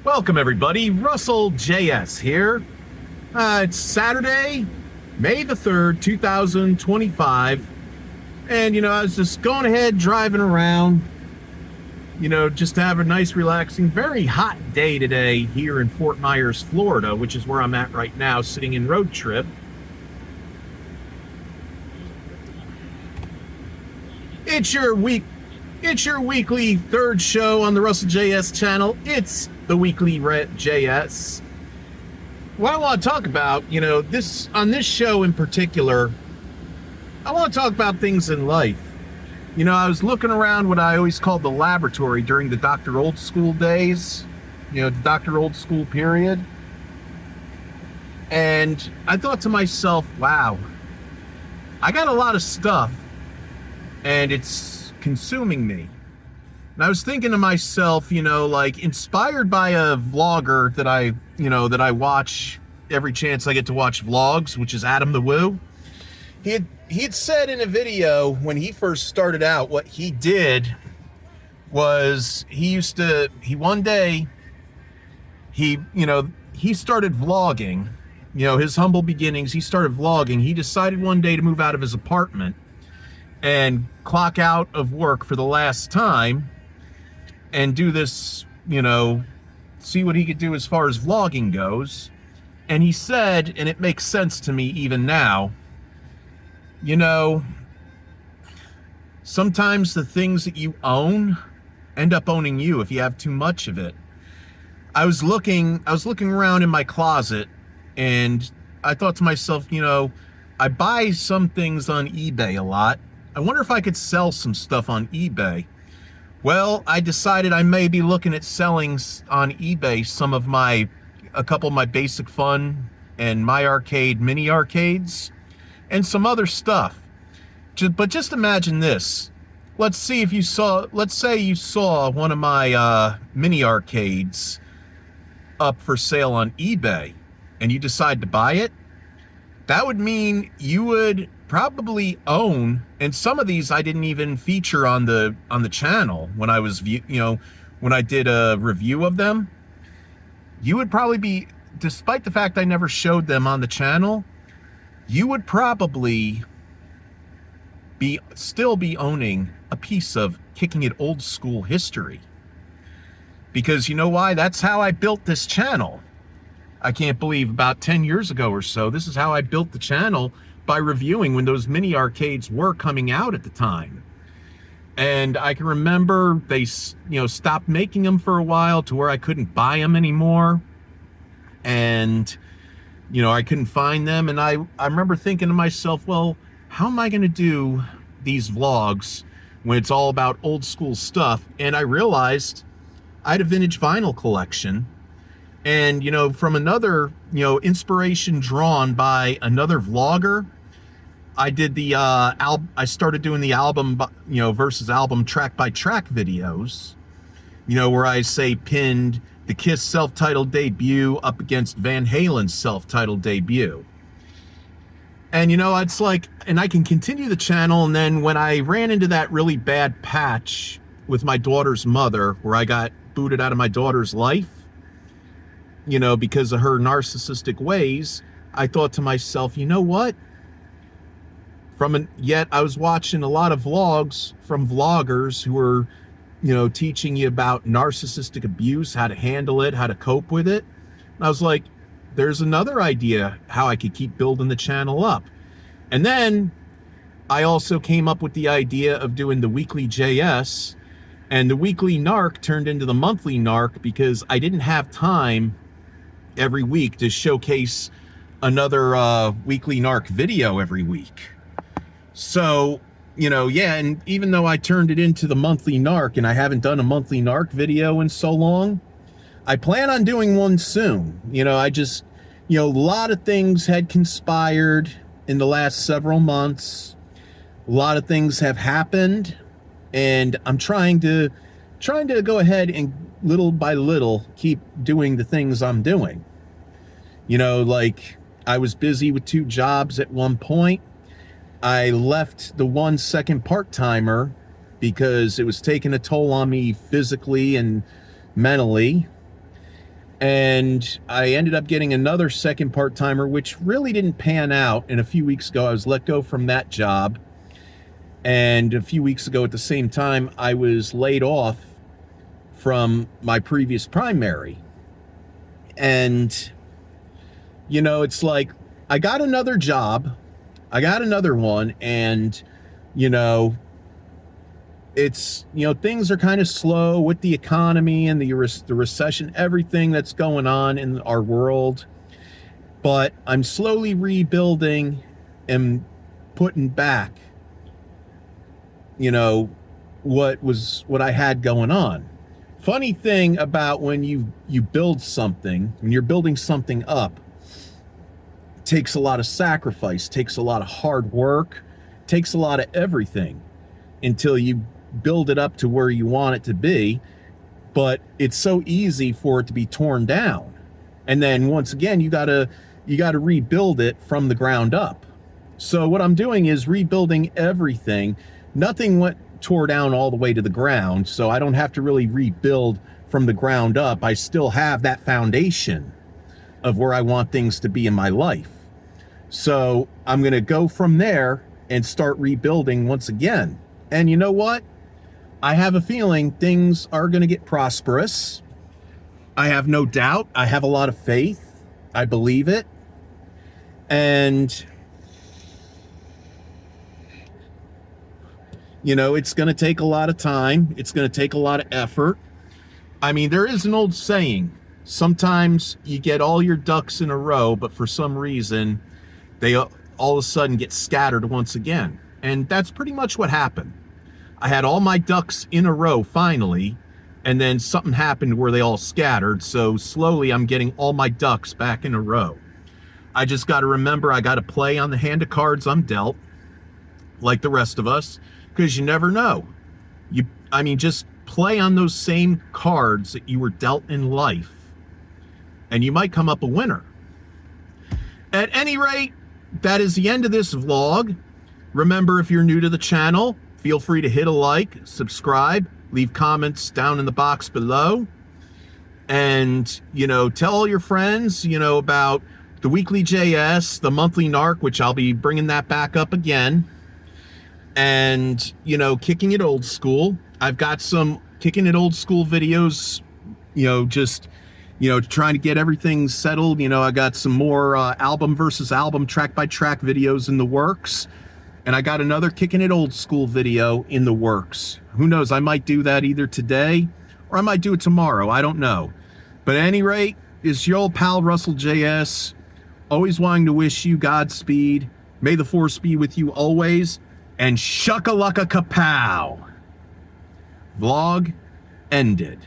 Welcome everybody, Russell J.S. here. It's Saturday, May the 3rd, 2025. And I was just going ahead, driving around, just to have a nice, relaxing, very hot day today here in Fort Myers, Florida, which is where I'm at right now, sitting in road trip. It's your weekly third show on the Russell J.S. channel. It's the Weekly J.S. What I want to talk about, on this show in particular, I want to talk about things in life. I was looking around what I always called the laboratory during the Dr. Old School days, the Dr. Old School period. And I thought to myself, wow, I got a lot of stuff and it's consuming me. And I was thinking to myself, inspired by a vlogger that I watch every chance I get to watch vlogs, which is Adam the Woo. He had said in a video when he first started out, what he did was he started vlogging, his humble beginnings. He started vlogging. He decided one day to move out of his apartment and clock out of work for the last time and do this, see what he could do as far as vlogging goes. And he said, and it makes sense to me even now, sometimes the things that you own end up owning you if you have too much of it. I was looking around in my closet and I thought to myself, I buy some things on eBay a lot. I wonder if I could sell some stuff on eBay. Well, I decided I may be looking at selling on eBay a couple of my Basic Fun and My Arcade mini arcades and some other stuff. But just imagine this. Let's say you saw one of my mini arcades up for sale on eBay and you decide to buy it. That would mean you would probably own, and some of these I didn't even feature on the channel when I was when I did a review of them. You would probably be, despite the fact I never showed them on the channel, you would probably still be owning a piece of Kicking It Old School history. Because you know why? That's how I built this channel. I can't believe about 10 years ago or so, this is how I built the channel, by reviewing when those mini arcades were coming out at the time. And I can remember they, stopped making them for a while to where I couldn't buy them anymore. And, I couldn't find them. And I remember thinking to myself, well, how am I going to do these vlogs when it's all about old school stuff? And I realized I had a vintage vinyl collection. And, from another, inspiration drawn by another vlogger, I did I started doing the album, versus album track by track videos, where I say pinned the Kiss self-titled debut up against Van Halen's self-titled debut. And, it's like, and I can continue the channel. And then when I ran into that really bad patch with my daughter's mother, where I got booted out of my daughter's life, because of her narcissistic ways, I thought to myself, you know what? Yet I was watching a lot of vlogs from vloggers who were, teaching you about narcissistic abuse, how to handle it, how to cope with it. And I was like, there's another idea how I could keep building the channel up. And then I also came up with the idea of doing the Weekly J.S. and the Weekly Narc turned into the Monthly Narc because I didn't have time every week to showcase another Weekly Narc video every week. So, and even though I turned it into the Monthly Narc and I haven't done a Monthly Narc video in so long, I plan on doing one soon. I just, a lot of things had conspired in the last several months. A lot of things have happened, and I'm trying to go ahead and little by little keep doing the things I'm doing. Like I was busy with 2 jobs at one point. I left the 1 second part-timer because it was taking a toll on me physically and mentally. And I ended up getting another second part-timer, which really didn't pan out. And a few weeks ago, I was let go from that job. And a few weeks ago, at the same time, I was laid off from my previous primary. And, you know, it's like, I got another job. I got another one. And, you know, it's, you know, things are kind of slow with the economy and the recession, everything that's going on in our world. But I'm slowly rebuilding and putting back, you know, what I had going on. Funny thing about when you build something, when you're building something up, it takes a lot of sacrifice, takes a lot of hard work, takes a lot of everything until you build it up to where you want it to be. But it's so easy for it to be torn down. And then once again, you gotta rebuild it from the ground up. So what I'm doing is rebuilding everything. Nothing tore down all the way to the ground, so I don't have to really rebuild from the ground up. I still have that foundation of where I want things to be in my life. So I'm gonna go from there and start rebuilding once again. And you know what? I have a feeling things are going to get prosperous. I have no doubt. I have a lot of faith. I believe it. And, you know, it's going to take a lot of time. It's going to take a lot of effort. I mean, there is an old saying. Sometimes you get all your ducks in a row, but for some reason, they all of a sudden get scattered once again. And that's pretty much what happened. I had all my ducks in a row finally, and then something happened where they all scattered. So slowly I'm getting all my ducks back in a row. I just got to remember I got to play on the hand of cards I'm dealt, like the rest of us, because you never know. Just play on those same cards that you were dealt in life, and you might come up a winner. At any rate, that is the end of this vlog. Remember, if you're new to the channel, feel free to hit a like, subscribe, leave comments down in the box below. And, you know, tell all your friends, you know, about the Weekly J.S, the monthly narc, which I'll be bringing that back up again. And, you know, kicking it old school. I've got some kicking it old school videos, you know, just, you know, trying to get everything settled. You know, I got some more album versus album, track by track videos in the works. And I got another Kicking It Old School video in the works. Who knows, I might do that either today or I might do it tomorrow. I don't know. But at any rate, it's your old pal Russell J.S. Always wanting to wish you Godspeed. May the force be with you always. And shuckalaka kapow. Vlog ended.